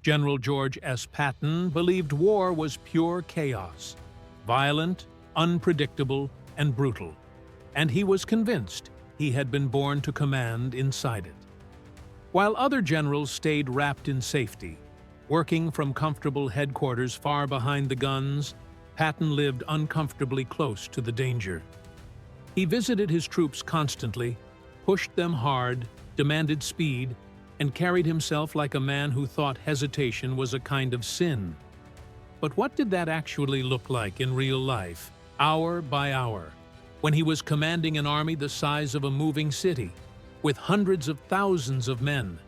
General George S. Patton believed war was pure chaos, violent, unpredictable, and brutal, and he was convinced he had been born to command inside it. While other generals stayed wrapped in safety, working from comfortable headquarters far behind the guns, Patton lived uncomfortably close to the danger. He visited his troops constantly, pushed them hard, demanded speed, and carried himself like a man who thought hesitation was a kind of sin. But what did that actually look like in real life, hour by hour, when he was commanding an army the size of a moving city, with hundreds of thousands of men,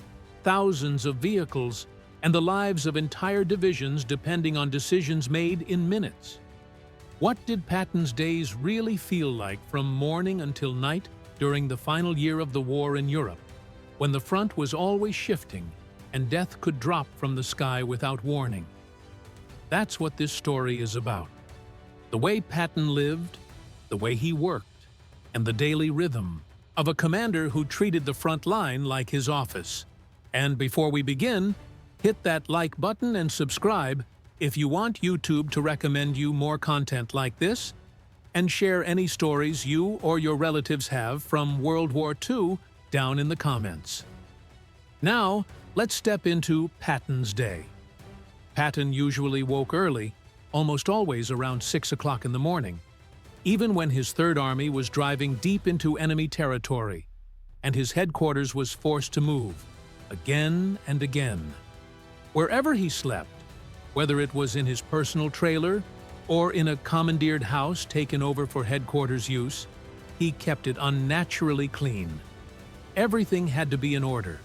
thousands of vehicles, and the lives of entire divisions depending on decisions made in minutes? What did Patton's days really feel like from morning until night during the final year of the war in Europe, when the front was always shifting and death could drop from the sky without warning? That's what this story is about. The way Patton lived, the way he worked, and the daily rhythm of a commander who treated the front line like his office. And before we begin, hit that like button and subscribe if you want YouTube to recommend you more content like this, and share any stories you or your relatives have from World War II down in the comments. Now, let's step into Patton's day. Patton usually woke early, almost always around 6 o'clock in the morning, even when his Third Army was driving deep into enemy territory, and his headquarters was forced to move, again and again. Wherever he slept, whether it was in his personal trailer or in a commandeered house taken over for headquarters use, he kept it unnaturally clean. Everything had to be in order.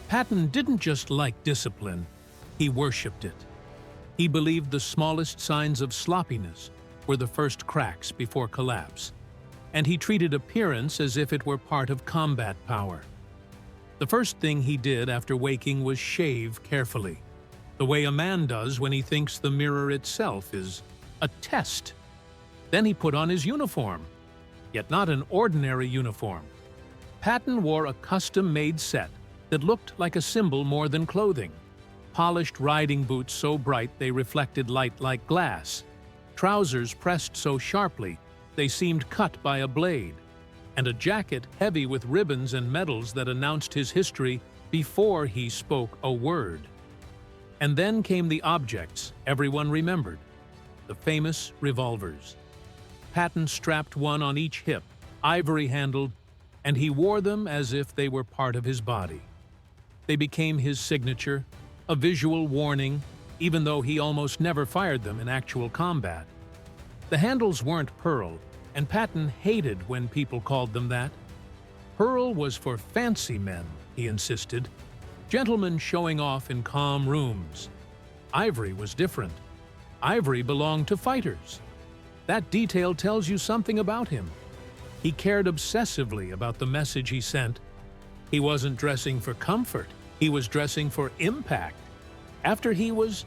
Patton didn't just like discipline, he worshipped it. He believed the smallest signs of sloppiness were the first cracks before collapse, and he treated appearance as if it were part of combat power. The first thing he did after waking was shave carefully, the way a man does when he thinks the mirror itself is a test. Then he put on his uniform, yet not an ordinary uniform. Patton wore a custom-made set that looked like a symbol more than clothing. Polished riding boots so bright they reflected light like glass, trousers pressed so sharply they seemed cut by a blade, and a jacket heavy with ribbons and medals that announced his history before he spoke a word. And then came the objects everyone remembered, the famous revolvers. Patton strapped one on each hip, ivory-handled, and he wore them as if they were part of his body. They became his signature, a visual warning, even though he almost never fired them in actual combat. The handles weren't pearl, and Patton hated when people called them that. Pearl was for fancy men, he insisted, gentlemen showing off in calm rooms. Ivory was different. Ivory belonged to fighters. That detail tells you something about him. He cared obsessively about the message he sent. He wasn't dressing for comfort, he was dressing for impact. After he was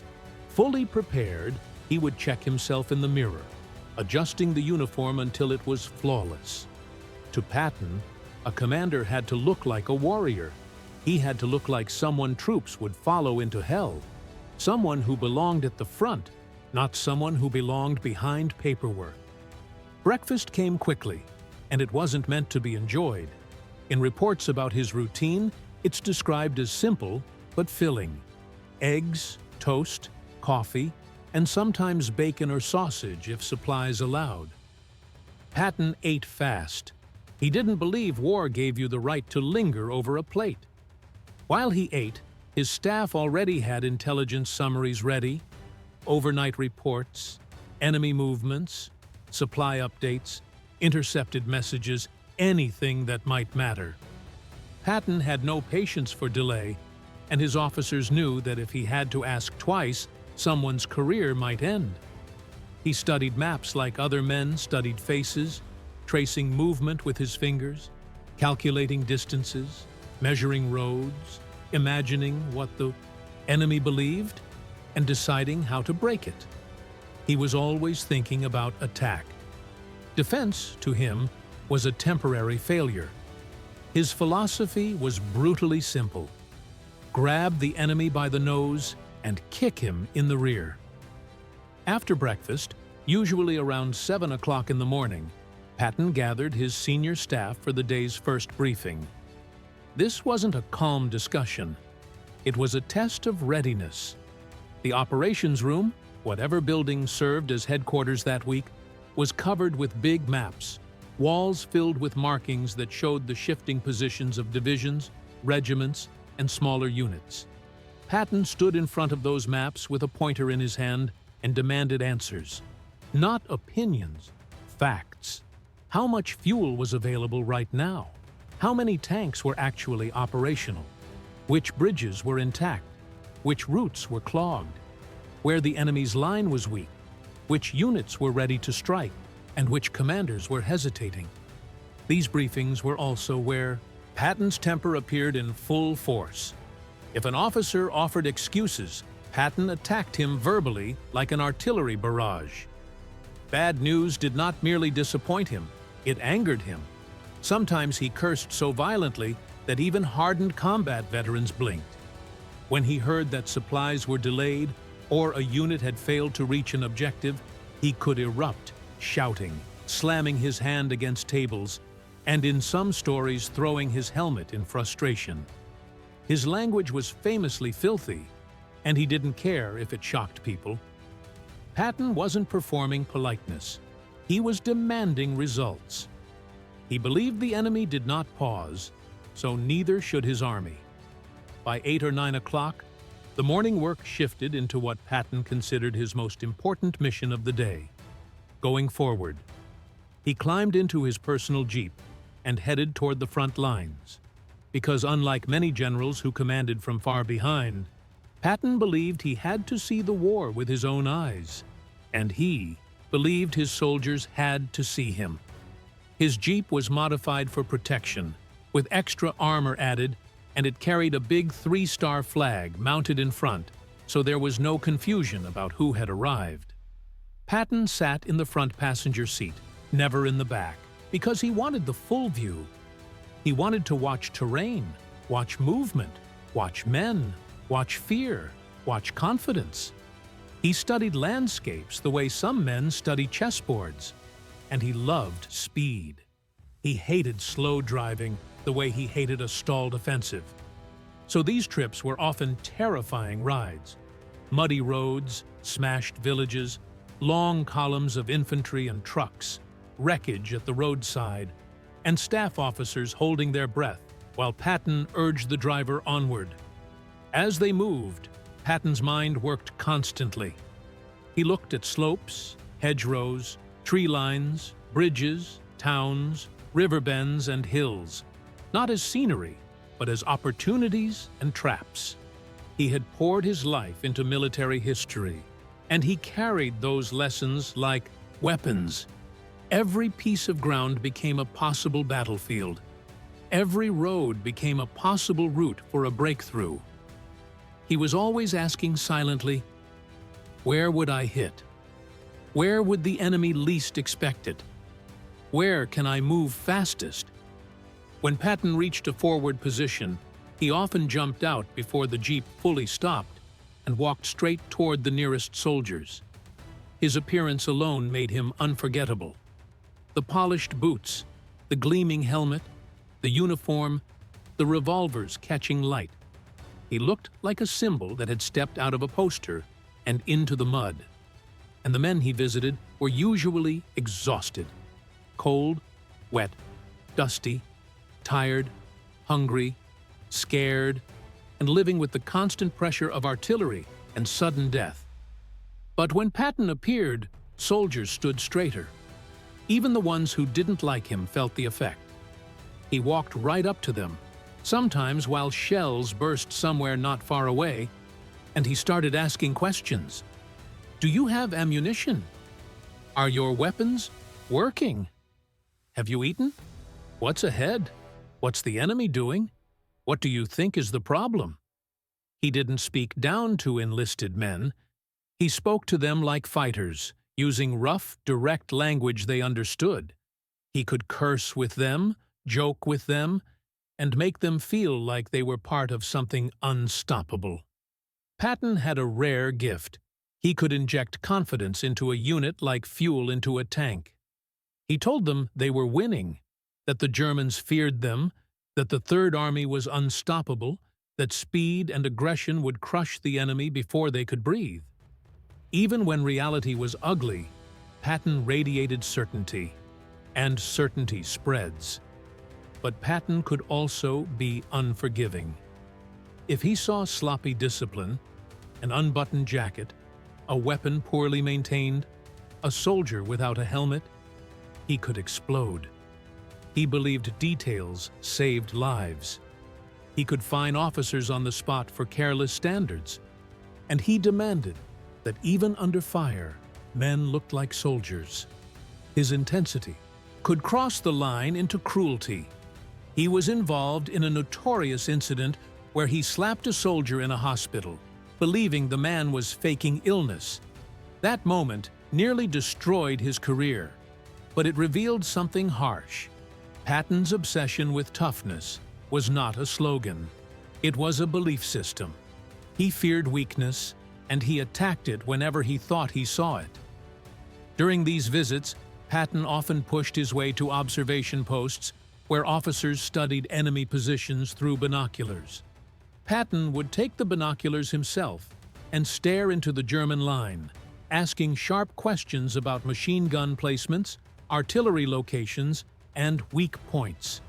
fully prepared, he would check himself in the mirror, adjusting the uniform until it was flawless. To Patton, a commander had to look like a warrior. He had to look like someone troops would follow into hell, someone who belonged at the front, not someone who belonged behind paperwork. Breakfast came quickly, and it wasn't meant to be enjoyed. In reports about his routine, it's described as simple but filling. Eggs, toast, coffee, and sometimes bacon or sausage if supplies allowed. Patton ate fast. He didn't believe war gave you the right to linger over a plate. While he ate, his staff already had intelligence summaries ready, overnight reports, enemy movements, supply updates, intercepted messages, anything that might matter. Patton had no patience for delay, and his officers knew that if he had to ask twice, someone's career might end. He studied maps like other men studied faces, tracing movement with his fingers, calculating distances, measuring roads, imagining what the enemy believed, and deciding how to break it. He was always thinking about attack. Defense, to him, was a temporary failure. His philosophy was brutally simple. Grab the enemy by the nose and kick him in the rear. After breakfast, usually around 7 o'clock in the morning, Patton gathered his senior staff for the day's first briefing. This wasn't a calm discussion. It was a test of readiness. The operations room, whatever building served as headquarters that week, was covered with big maps, walls filled with markings that showed the shifting positions of divisions, regiments, and smaller units. Patton stood in front of those maps with a pointer in his hand and demanded answers. Not opinions, facts. How much fuel was available right now? How many tanks were actually operational? Which bridges were intact? Which routes were clogged? Where the enemy's line was weak? Which units were ready to strike? And which commanders were hesitating? These briefings were also where Patton's temper appeared in full force. If an officer offered excuses, Patton attacked him verbally like an artillery barrage. Bad news did not merely disappoint him, it angered him. Sometimes he cursed so violently that even hardened combat veterans blinked. When he heard that supplies were delayed or a unit had failed to reach an objective, he could erupt, shouting, slamming his hand against tables, and in some stories throwing his helmet in frustration. His language was famously filthy, and he didn't care if it shocked people. Patton wasn't performing politeness. He was demanding results. He believed the enemy did not pause, so neither should his army. By 8 or 9 o'clock, the morning work shifted into what Patton considered his most important mission of the day: going forward. He climbed into his personal jeep and headed toward the front lines. Because unlike many generals who commanded from far behind, Patton believed he had to see the war with his own eyes, and he believed his soldiers had to see him. His jeep was modified for protection, with extra armor added, and it carried a big 3-star flag mounted in front, so there was no confusion about who had arrived. Patton sat in the front passenger seat, never in the back, because he wanted the full view. He wanted to watch terrain, watch movement, watch men, watch fear, watch confidence. He studied landscapes the way some men study chessboards, and he loved speed. He hated slow driving the way he hated a stalled offensive. So these trips were often terrifying rides. Muddy roads, smashed villages, long columns of infantry and trucks, wreckage at the roadside, and staff officers holding their breath while Patton urged the driver onward. As they moved, Patton's mind worked constantly. He looked at slopes, hedgerows, tree lines, bridges, towns, river bends, and hills, not as scenery, but as opportunities and traps. He had poured his life into military history, and he carried those lessons like weapons. Every piece of ground became a possible battlefield. Every road became a possible route for a breakthrough. He was always asking silently, where would I hit? Where would the enemy least expect it? Where can I move fastest? When Patton reached a forward position, he often jumped out before the jeep fully stopped and walked straight toward the nearest soldiers. His appearance alone made him unforgettable. The polished boots, the gleaming helmet, the uniform, the revolvers catching light. He looked like a symbol that had stepped out of a poster and into the mud. And the men he visited were usually exhausted, cold, wet, dusty, tired, hungry, scared, and living with the constant pressure of artillery and sudden death. But when Patton appeared, soldiers stood straighter. Even the ones who didn't like him felt the effect. He walked right up to them, sometimes while shells burst somewhere not far away, and he started asking questions. Do you have ammunition? Are your weapons working? Have you eaten? What's ahead? What's the enemy doing? What do you think is the problem? He didn't speak down to enlisted men. He spoke to them like fighters, using rough, direct language they understood. He could curse with them, joke with them, and make them feel like they were part of something unstoppable. Patton had a rare gift. He could inject confidence into a unit like fuel into a tank. He told them they were winning, that the Germans feared them, that the Third Army was unstoppable, that speed and aggression would crush the enemy before they could breathe. Even when reality was ugly, Patton radiated certainty, and certainty spreads. But Patton could also be unforgiving. If he saw sloppy discipline, an unbuttoned jacket, a weapon poorly maintained, a soldier without a helmet, he could explode. He believed details saved lives. He could fine officers on the spot for careless standards. And he demanded that even under fire, men looked like soldiers. His intensity could cross the line into cruelty. He was involved in a notorious incident where he slapped a soldier in a hospital, believing the man was faking illness. That moment nearly destroyed his career, but it revealed something harsh. Patton's obsession with toughness was not a slogan. It was a belief system. He feared weakness, and he attacked it whenever he thought he saw it. During these visits, Patton often pushed his way to observation posts where officers studied enemy positions through binoculars. Patton would take the binoculars himself and stare into the German line, asking sharp questions about machine gun placements, artillery locations, and weak points.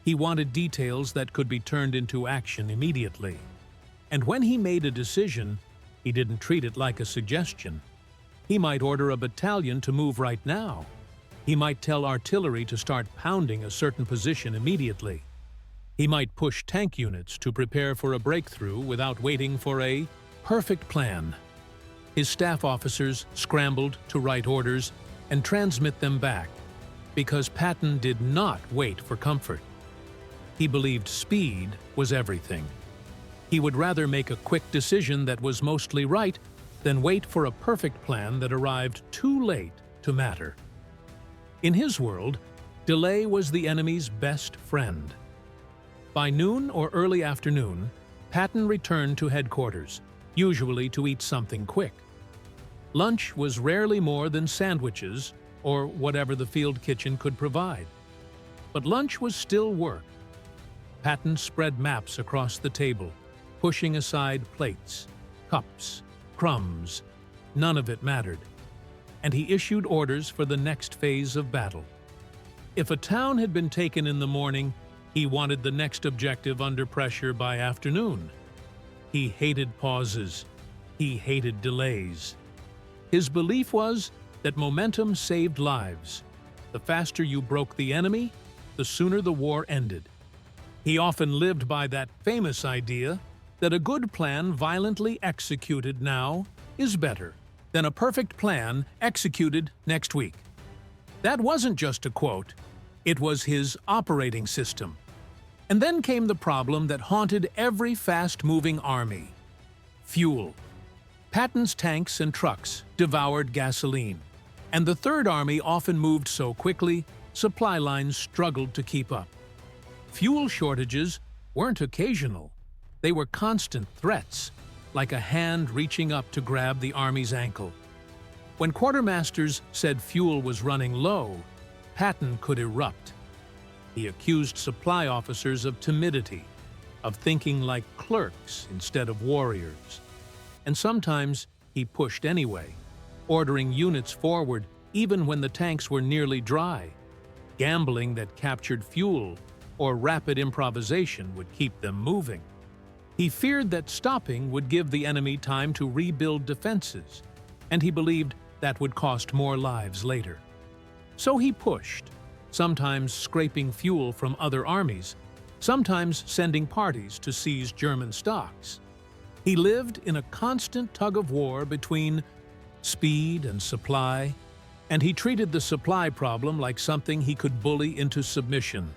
He wanted details that could be turned into action immediately. And when he made a decision, he didn't treat it like a suggestion. He might order a battalion to move right now. He might tell artillery to start pounding a certain position immediately. He might push tank units to prepare for a breakthrough without waiting for a perfect plan. His staff officers scrambled to write orders and transmit them back, because Patton did not wait for comfort. He believed speed was everything. He would rather make a quick decision that was mostly right than wait for a perfect plan that arrived too late to matter. In his world, delay was the enemy's best friend. By noon or early afternoon, Patton returned to headquarters, usually to eat something quick. Lunch was rarely more than sandwiches or whatever the field kitchen could provide. But lunch was still work. Patton spread maps across the table, pushing aside plates, cups, crumbs. None of it mattered. And he issued orders for the next phase of battle. If a town had been taken in the morning, he wanted the next objective under pressure by afternoon. He hated pauses. He hated delays. His belief was that momentum saved lives. The faster you broke the enemy, the sooner the war ended. He often lived by that famous idea that a good plan violently executed now is better than a perfect plan executed next week. That wasn't just a quote, it was his operating system. And then came the problem that haunted every fast-moving army: fuel. Patton's tanks and trucks devoured gasoline, and the Third Army often moved so quickly, supply lines struggled to keep up. Fuel shortages weren't occasional. They were constant threats, like a hand reaching up to grab the Army's ankle. When quartermasters said fuel was running low, Patton could erupt. He accused supply officers of timidity, of thinking like clerks instead of warriors. And sometimes he pushed anyway, ordering units forward even when the tanks were nearly dry. Gambling that captured fuel or rapid improvisation would keep them moving. He feared that stopping would give the enemy time to rebuild defenses, and he believed that would cost more lives later. So he pushed, sometimes scraping fuel from other armies, sometimes sending parties to seize German stocks. He lived in a constant tug-of-war between speed and supply, and he treated the supply problem like something he could bully into submission.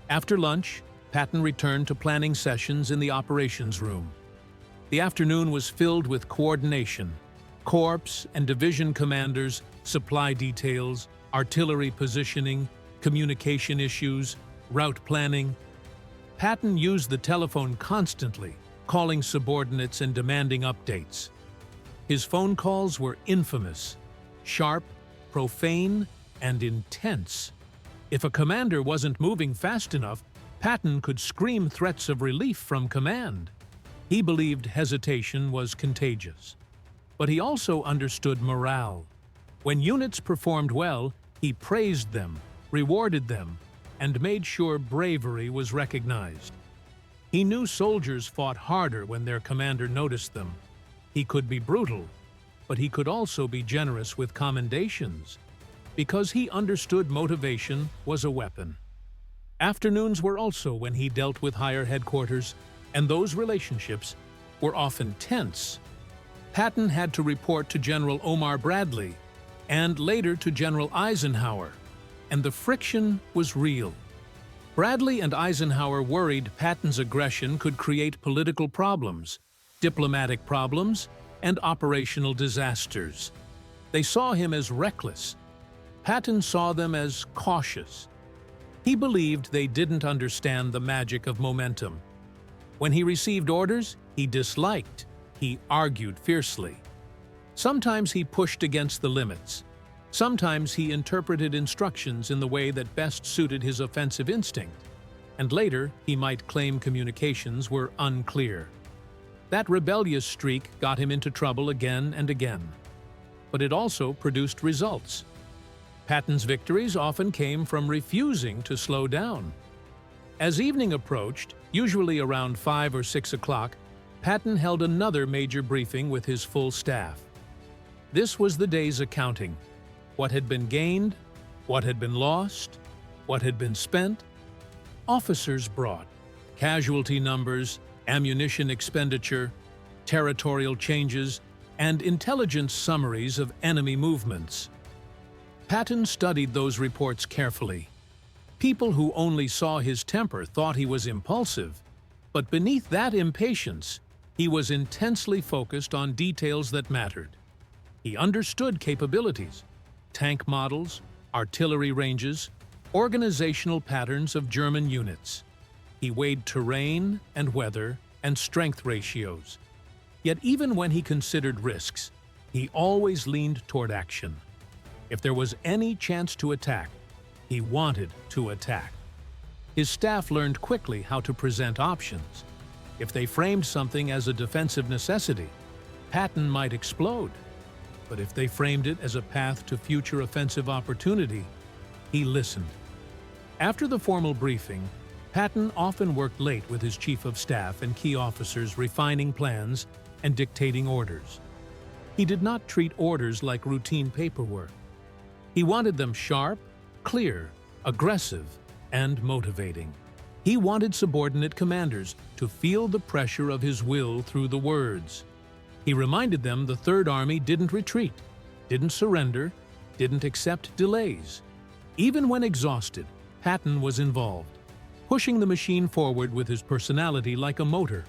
After lunch, Patton returned to planning sessions in the operations room. The afternoon was filled with coordination: corps and division commanders, supply details, artillery positioning, communication issues, route planning. Patton used the telephone constantly, calling subordinates and demanding updates. His phone calls were infamous, sharp, profane, and intense. If a commander wasn't moving fast enough, Patton could scream threats of relief from command. He believed hesitation was contagious. But he also understood morale. When units performed well, he praised them, rewarded them, and made sure bravery was recognized. He knew soldiers fought harder when their commander noticed them. He could be brutal, but he could also be generous with commendations, because he understood motivation was a weapon. Afternoons were also when he dealt with higher headquarters, and those relationships were often tense. Patton had to report to General Omar Bradley, and later to General Eisenhower, and the friction was real. Bradley and Eisenhower worried Patton's aggression could create political problems, diplomatic problems, and operational disasters. They saw him as reckless. Patton saw them as cautious. He believed they didn't understand the magic of momentum. When he received orders, he disliked. He argued fiercely. Sometimes he pushed against the limits. Sometimes he interpreted instructions in the way that best suited his offensive instinct. And later, he might claim communications were unclear. That rebellious streak got him into trouble again and again. But it also produced results. Patton's victories often came from refusing to slow down. As evening approached, usually around 5 or 6 o'clock, Patton held another major briefing with his full staff. This was the day's accounting. What had been gained, what had been lost, what had been spent. Officers brought casualty numbers, ammunition expenditure, territorial changes, and intelligence summaries of enemy movements. Patton studied those reports carefully. People who only saw his temper thought he was impulsive, but beneath that impatience, he was intensely focused on details that mattered. He understood capabilities, tank models, artillery ranges, organizational patterns of German units. He weighed terrain and weather and strength ratios. Yet even when he considered risks, he always leaned toward action. If there was any chance to attack, he wanted to attack. His staff learned quickly how to present options. If they framed something as a defensive necessity, Patton might explode. But if they framed it as a path to future offensive opportunity, he listened. After the formal briefing, Patton often worked late with his chief of staff and key officers, refining plans and dictating orders. He did not treat orders like routine paperwork. He wanted them sharp, clear, aggressive, and motivating. He wanted subordinate commanders to feel the pressure of his will through the words. He reminded them the Third Army didn't retreat, didn't surrender, didn't accept delays. Even when exhausted, Patton was involved, pushing the machine forward with his personality like a motor.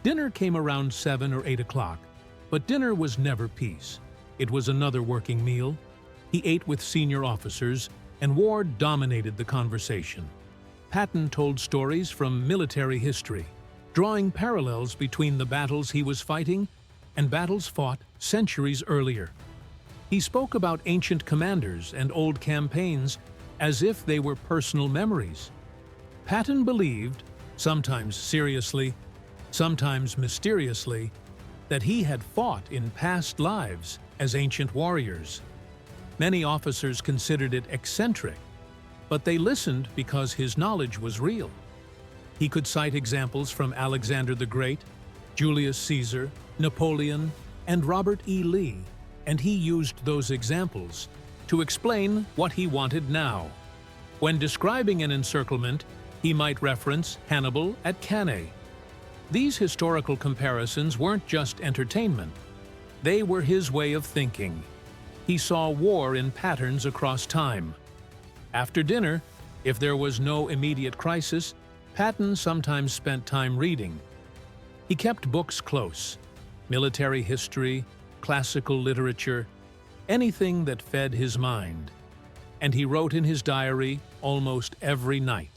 Dinner came around 7 or 8 o'clock, but dinner was never peace. It was another working meal. He ate with senior officers, and war dominated the conversation. Patton told stories from military history, drawing parallels between the battles he was fighting and battles fought centuries earlier. He spoke about ancient commanders and old campaigns as if they were personal memories. Patton believed, sometimes seriously, sometimes mysteriously, that he had fought in past lives as ancient warriors. Many officers considered it eccentric, but they listened because his knowledge was real. He could cite examples from Alexander the Great, Julius Caesar, Napoleon, and Robert E. Lee, and he used those examples to explain what he wanted now. When describing an encirclement, he might reference Hannibal at Cannae. These historical comparisons weren't just entertainment. They were his way of thinking. He saw war in patterns across time. After dinner, if there was no immediate crisis, Patton sometimes spent time reading. He kept books close: military history, classical literature, anything that fed his mind. And he wrote in his diary almost every night.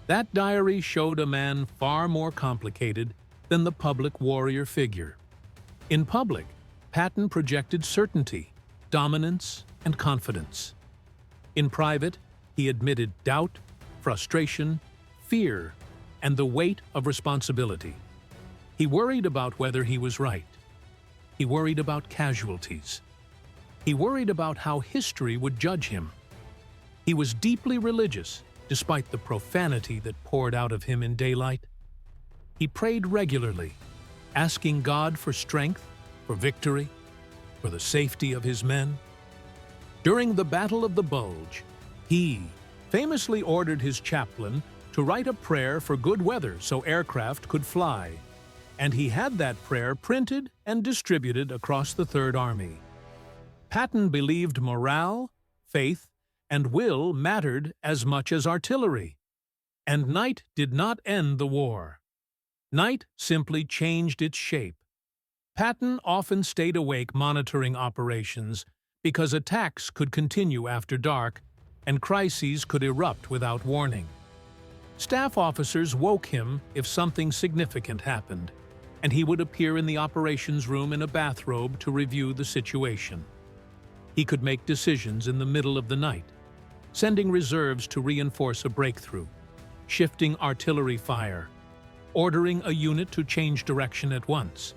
That diary showed a man far more complicated than the public warrior figure. In public, Patton projected certainty, dominance, and confidence. In private, he admitted doubt, frustration, fear, and the weight of responsibility. He worried about whether he was right. He worried about casualties. He worried about how history would judge him. He was deeply religious, despite the profanity that poured out of him in daylight. He prayed regularly, asking God for strength, for victory, for the safety of his men. During the Battle of the Bulge, he famously ordered his chaplain to write a prayer for good weather so aircraft could fly, and he had that prayer printed and distributed across the Third Army. Patton believed morale, faith, and will mattered as much as artillery. And night did not end the war. Night simply changed its shape. Patton often stayed awake monitoring operations because attacks could continue after dark and crises could erupt without warning. Staff officers woke him if something significant happened, and he would appear in the operations room in a bathrobe to review the situation. He could make decisions in the middle of the night, sending reserves to reinforce a breakthrough, shifting artillery fire, ordering a unit to change direction at once.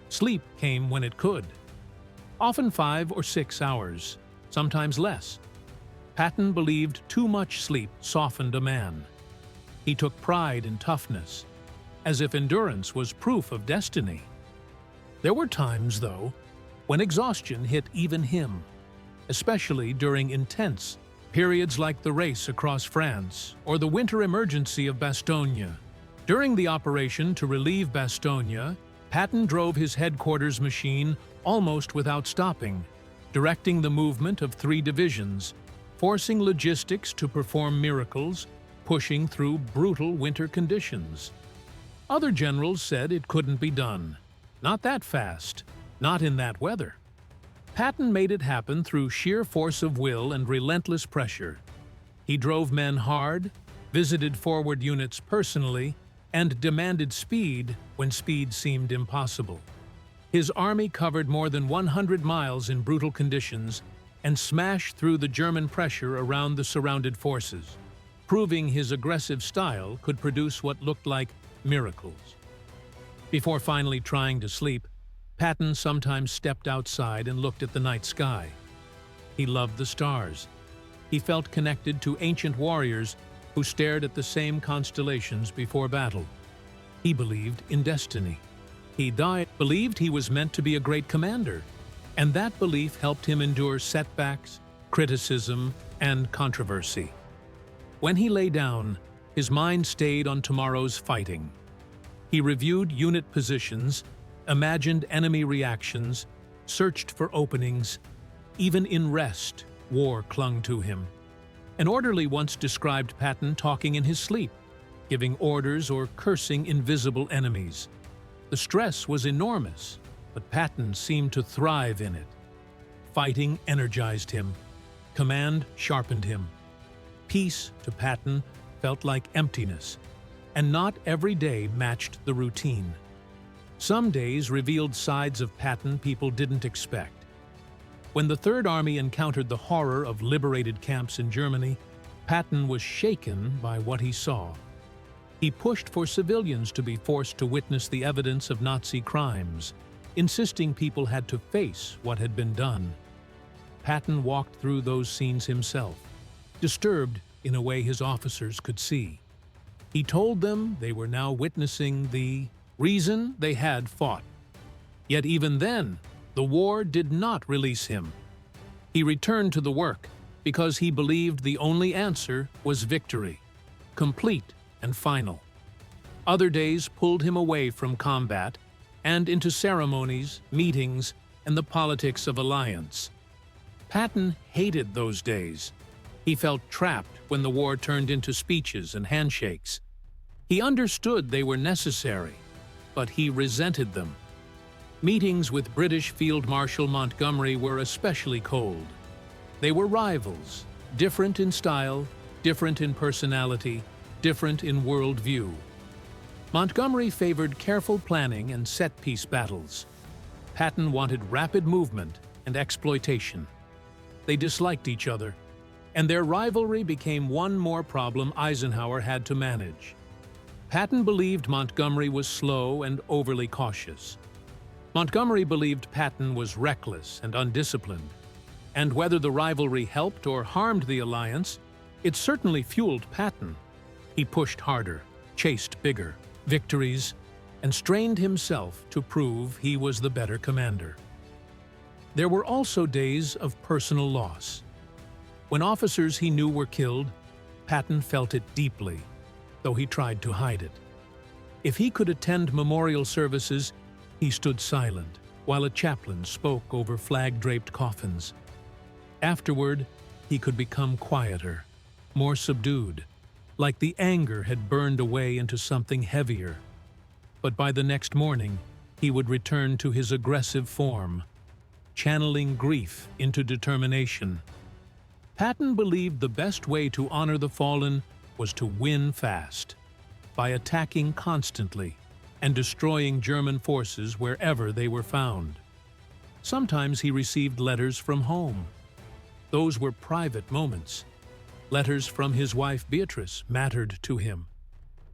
Sleep came when it could, often 5 or 6 hours, sometimes less. Patton believed too much sleep softened a man. He took pride in toughness, as if endurance was proof of destiny. There were times, though, when exhaustion hit even him, especially during intense periods like the race across France or the winter emergency of Bastogne. During the operation to relieve Bastogne, Patton drove his headquarters machine almost without stopping, directing the movement of 3 divisions, forcing logistics to perform miracles, pushing through brutal winter conditions. Other generals said it couldn't be done. Not that fast, not in that weather. Patton made it happen through sheer force of will and relentless pressure. He drove men hard, visited forward units personally, and demanded speed when speed seemed impossible. His army covered more than 100 miles in brutal conditions and smashed through the German pressure around the surrounded forces, proving his aggressive style could produce what looked like miracles. Before finally trying to sleep, Patton sometimes stepped outside and looked at the night sky. He loved the stars. He felt connected to ancient warriors who stared at the same constellations before battle. He believed in destiny. He believed he was meant to be a great commander, and that belief helped him endure setbacks, criticism, and controversy. When he lay down, his mind stayed on tomorrow's fighting. He reviewed unit positions, imagined enemy reactions, searched for openings. Even in rest, war clung to him. An orderly once described Patton talking in his sleep, giving orders or cursing invisible enemies. The stress was enormous, but Patton seemed to thrive in it. Fighting energized him. Command sharpened him. Peace, to Patton, felt like emptiness, and not every day matched the routine. Some days revealed sides of Patton people didn't expect. When the Third Army encountered the horror of liberated camps in Germany, Patton was shaken by what he saw. He pushed for civilians to be forced to witness the evidence of Nazi crimes, insisting people had to face what had been done. Patton walked through those scenes himself, disturbed in a way his officers could see. He told them they were now witnessing the reason they had fought. Yet even then, the war did not release him. He returned to the work because he believed the only answer was victory, complete and final. Other days pulled him away from combat and into ceremonies, meetings, and the politics of alliance. Patton hated those days. He felt trapped when the war turned into speeches and handshakes. He understood they were necessary, but he resented them. Meetings with British Field Marshal Montgomery were especially cold. They were rivals, different in style, different in personality, different in worldview. Montgomery favored careful planning and set-piece battles. Patton wanted rapid movement and exploitation. They disliked each other, and their rivalry became one more problem Eisenhower had to manage. Patton believed Montgomery was slow and overly cautious. Montgomery believed Patton was reckless and undisciplined. And whether the rivalry helped or harmed the alliance, it certainly fueled Patton. He pushed harder, chased bigger victories, and strained himself to prove he was the better commander. There were also days of personal loss. When officers he knew were killed, Patton felt it deeply, though he tried to hide it. If he could attend memorial services, he stood silent while a chaplain spoke over flag-draped coffins. Afterward, he could become quieter, more subdued, like the anger had burned away into something heavier. But by the next morning, he would return to his aggressive form, channeling grief into determination. Patton believed the best way to honor the fallen was to win fast, by attacking constantly and destroying German forces wherever they were found. Sometimes he received letters from home. Those were private moments. Letters from his wife Beatrice mattered to him.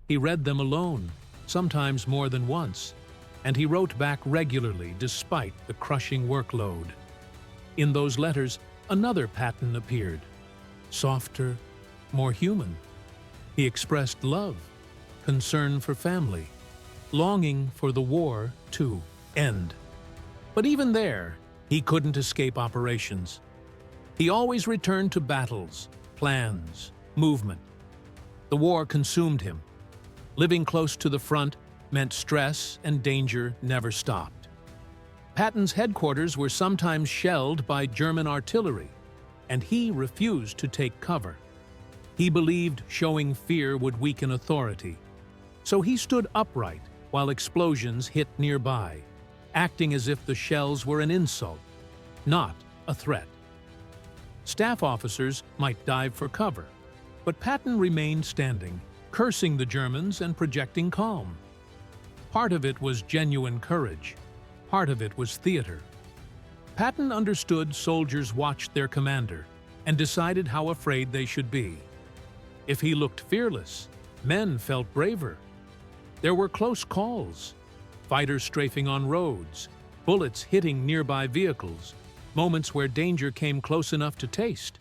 He read them alone, sometimes more than once, and he wrote back regularly despite the crushing workload. In those letters, another Patton appeared, softer, more human. He expressed love, concern for family, longing for the war to end. But even there, he couldn't escape operations. He always returned to battles, plans, movement. The war consumed him. Living close to the front meant stress and danger never stopped. Patton's headquarters were sometimes shelled by German artillery, and he refused to take cover. He believed showing fear would weaken authority. So he stood upright while explosions hit nearby, acting as if the shells were an insult, not a threat. Staff officers might dive for cover, but Patton remained standing, cursing the Germans and projecting calm. Part of it was genuine courage. Part of it was theater. Patton understood soldiers watched their commander and decided how afraid they should be. If he looked fearless, men felt braver. There were close calls, fighters strafing on roads, bullets hitting nearby vehicles, moments where danger came close enough to taste.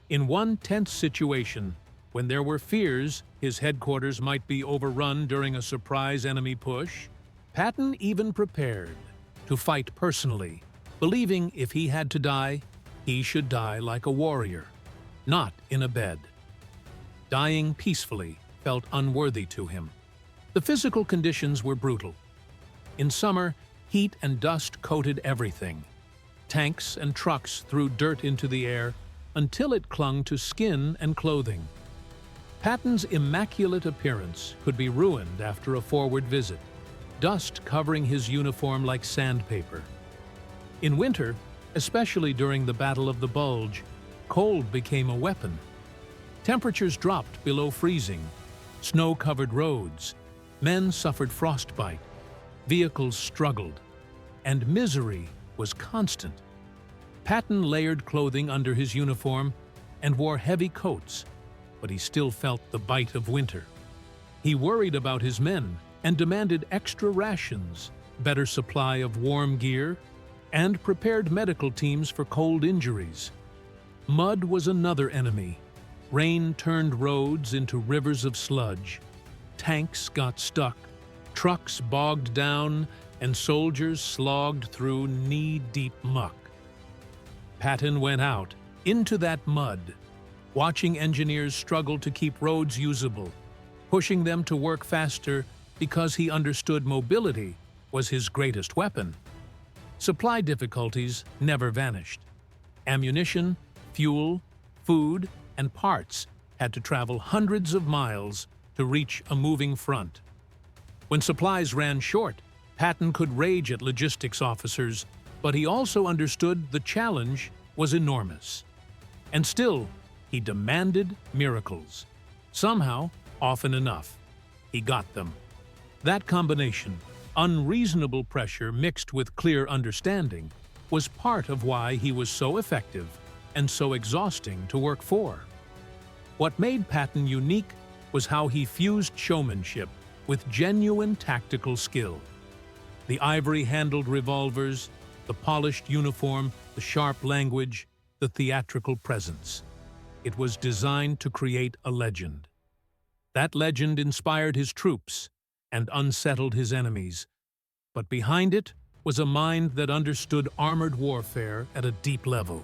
In one tense situation, when there were fears his headquarters might be overrun during a surprise enemy push, Patton even prepared to fight personally, believing if he had to die, he should die like a warrior, not in a bed. Dying peacefully felt unworthy to him. The physical conditions were brutal. In summer, heat and dust coated everything. Tanks and trucks threw dirt into the air until it clung to skin and clothing. Patton's immaculate appearance could be ruined after a forward visit, dust covering his uniform like sandpaper. In winter, especially during the Battle of the Bulge, cold became a weapon. Temperatures dropped below freezing, snow-covered roads, men suffered frostbite, vehicles struggled, and misery was constant. Patton layered clothing under his uniform and wore heavy coats, but he still felt the bite of winter. He worried about his men and demanded extra rations, better supply of warm gear, and prepared medical teams for cold injuries. Mud was another enemy. Rain turned roads into rivers of sludge. Tanks got stuck, trucks bogged down, and soldiers slogged through knee-deep muck. Patton went out into that mud, watching engineers struggle to keep roads usable, pushing them to work faster because he understood mobility was his greatest weapon. Supply difficulties never vanished. Ammunition, fuel, food, and parts had to travel hundreds of miles to reach a moving front. When supplies ran short, Patton could rage at logistics officers, but he also understood the challenge was enormous. And still, he demanded miracles. Somehow, often enough, he got them. That combination, unreasonable pressure mixed with clear understanding, was part of why he was so effective and so exhausting to work for. What made Patton unique was how he fused showmanship with genuine tactical skill. The ivory-handled revolvers, the polished uniform, the sharp language, the theatrical presence. It was designed to create a legend. That legend inspired his troops and unsettled his enemies, but behind it was a mind that understood armored warfare at a deep level.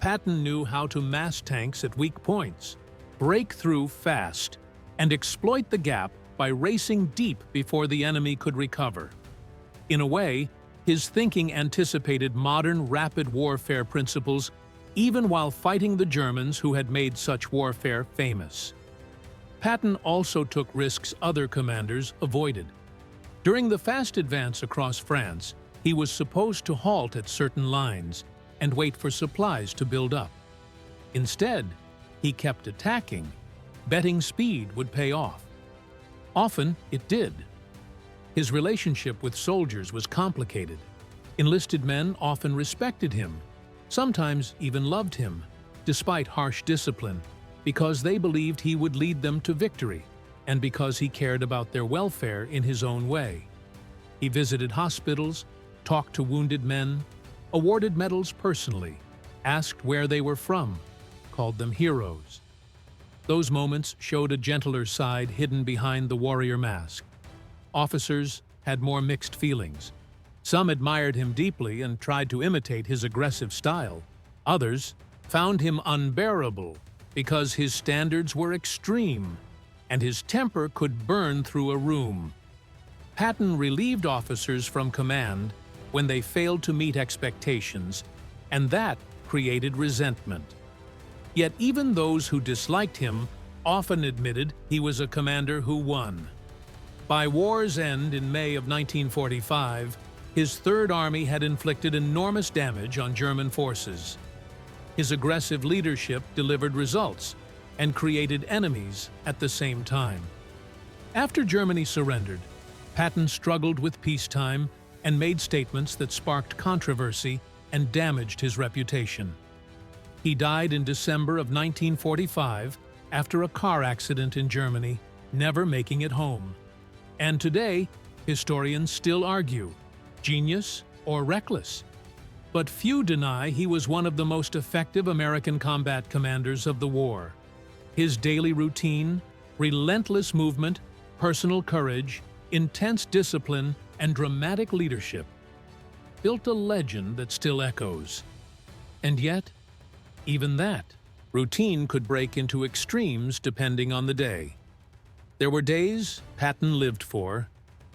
Patton knew how to mass tanks at weak points, break through fast, and exploit the gap by racing deep before the enemy could recover. In a way, his thinking anticipated modern rapid warfare principles even while fighting the Germans who had made such warfare famous. Patton also took risks other commanders avoided. During the fast advance across France, he was supposed to halt at certain lines and wait for supplies to build up. Instead, he kept attacking, betting speed would pay off. Often, it did. His relationship with soldiers was complicated. Enlisted men often respected him, sometimes even loved him, despite harsh discipline, because they believed he would lead them to victory, and because he cared about their welfare in his own way. He visited hospitals, talked to wounded men, awarded medals personally, asked where they were from, called them heroes. Those moments showed a gentler side hidden behind the warrior mask. Officers had more mixed feelings. Some admired him deeply and tried to imitate his aggressive style. Others found him unbearable because his standards were extreme and his temper could burn through a room. Patton relieved officers from command when they failed to meet expectations, and that created resentment. Yet even those who disliked him often admitted he was a commander who won. By war's end in May of 1945, his Third Army had inflicted enormous damage on German forces. His aggressive leadership delivered results and created enemies at the same time. After Germany surrendered, Patton struggled with peacetime and made statements that sparked controversy and damaged his reputation. He died in December of 1945 after a car accident in Germany, never making it home. And today, historians still argue, genius or reckless. But few deny he was one of the most effective American combat commanders of the war. His daily routine, relentless movement, personal courage, intense discipline, and dramatic leadership built a legend that still echoes. And yet, even that routine could break into extremes depending on the day. There were days Patton lived for,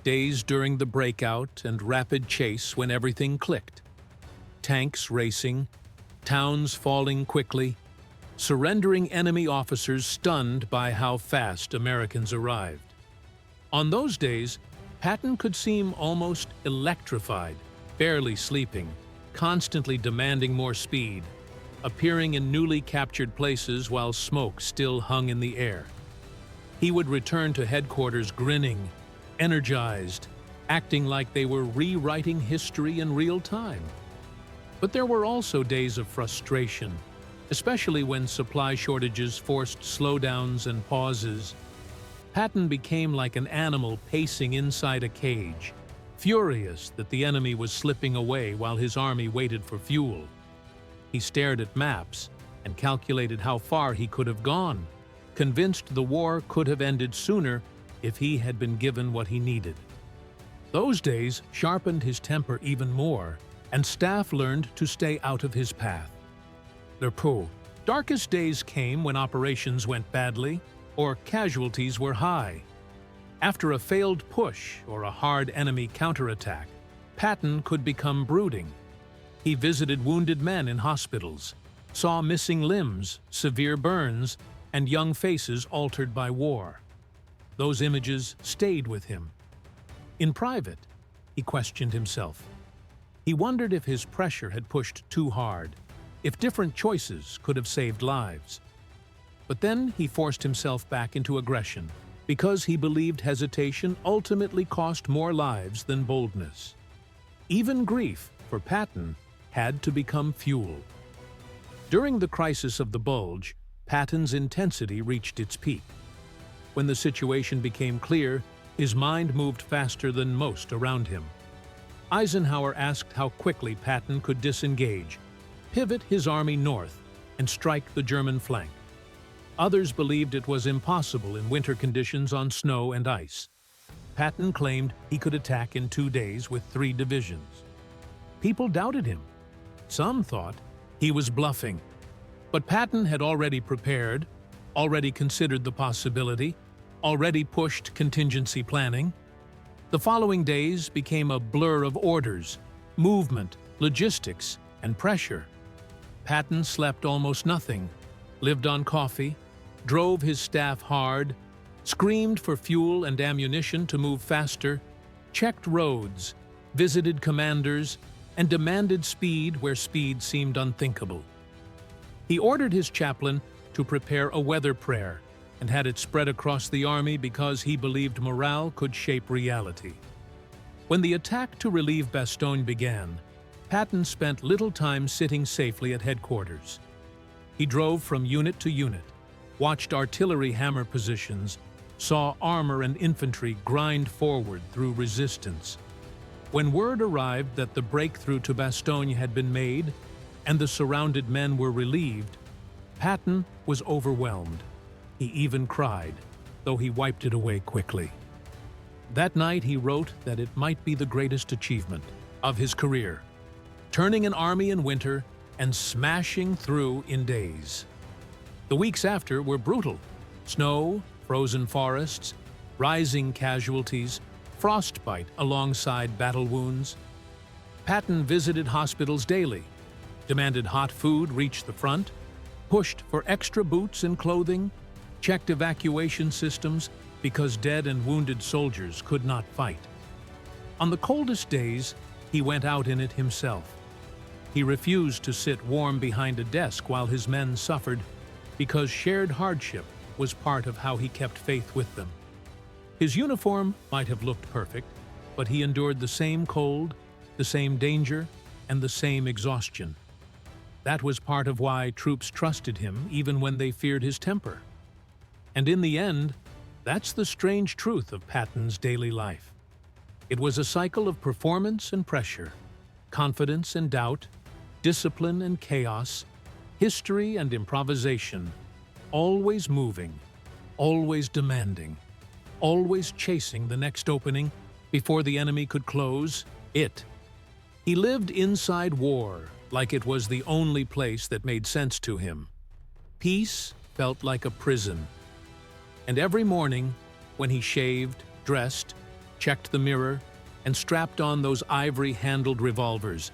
days during the breakout and rapid chase when everything clicked. Tanks racing, towns falling quickly, surrendering enemy officers stunned by how fast Americans arrived. On those days, Patton could seem almost electrified, barely sleeping, constantly demanding more speed, appearing in newly captured places while smoke still hung in the air. He would return to headquarters grinning, energized, acting like they were rewriting history in real time. But there were also days of frustration, especially when supply shortages forced slowdowns and pauses. Patton became like an animal pacing inside a cage, furious that the enemy was slipping away while his army waited for fuel. He stared at maps and calculated how far he could have gone, convinced the war could have ended sooner if he had been given what he needed. Those days sharpened his temper even more, and staff learned to stay out of his path. Their darkest days came when operations went badly or casualties were high. After a failed push or a hard enemy counterattack, Patton could become brooding. He visited wounded men in hospitals, saw missing limbs, severe burns, and young faces altered by war. Those images stayed with him. In private, he questioned himself. He wondered if his pressure had pushed too hard, if different choices could have saved lives. But then he forced himself back into aggression, because he believed hesitation ultimately cost more lives than boldness. Even grief, for Patton, had to become fuel. During the crisis of the Bulge, Patton's intensity reached its peak. When the situation became clear, his mind moved faster than most around him. Eisenhower asked how quickly Patton could disengage, pivot his army north, and strike the German flank. Others believed it was impossible in winter conditions on snow and ice. Patton claimed he could attack in 2 days with 3 divisions. People doubted him. Some thought he was bluffing. But Patton had already prepared, already considered the possibility, already pushed contingency planning. The following days became a blur of orders, movement, logistics, and pressure. Patton slept almost nothing, lived on coffee, drove his staff hard, screamed for fuel and ammunition to move faster, checked roads, visited commanders, and demanded speed where speed seemed unthinkable. He ordered his chaplain to prepare a weather prayer and had it spread across the army because he believed morale could shape reality. When the attack to relieve Bastogne began, Patton spent little time sitting safely at headquarters. He drove from unit to unit, watched artillery hammer positions, saw armor and infantry grind forward through resistance. When word arrived that the breakthrough to Bastogne had been made and the surrounded men were relieved, Patton was overwhelmed. He even cried, though he wiped it away quickly. That night he wrote that it might be the greatest achievement of his career, turning an army in winter and smashing through in days. The weeks after were brutal. Snow, frozen forests, rising casualties, frostbite alongside battle wounds. Patton visited hospitals daily, demanded hot food reach the front, pushed for extra boots and clothing, checked evacuation systems because dead and wounded soldiers could not fight. On the coldest days, he went out in it himself. He refused to sit warm behind a desk while his men suffered because shared hardship was part of how he kept faith with them. His uniform might have looked perfect, but he endured the same cold, the same danger, and the same exhaustion. That was part of why troops trusted him even when they feared his temper. And in the end, that's the strange truth of Patton's daily life. It was a cycle of performance and pressure, confidence and doubt, discipline and chaos, history and improvisation, always moving, always demanding, always chasing the next opening before the enemy could close it. He lived inside war like it was the only place that made sense to him. Peace felt like a prison. And every morning, when he shaved, dressed, checked the mirror, and strapped on those ivory-handled revolvers,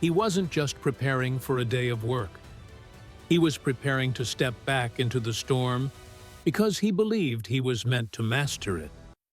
he wasn't just preparing for a day of work. He was preparing to step back into the storm because he believed he was meant to master it.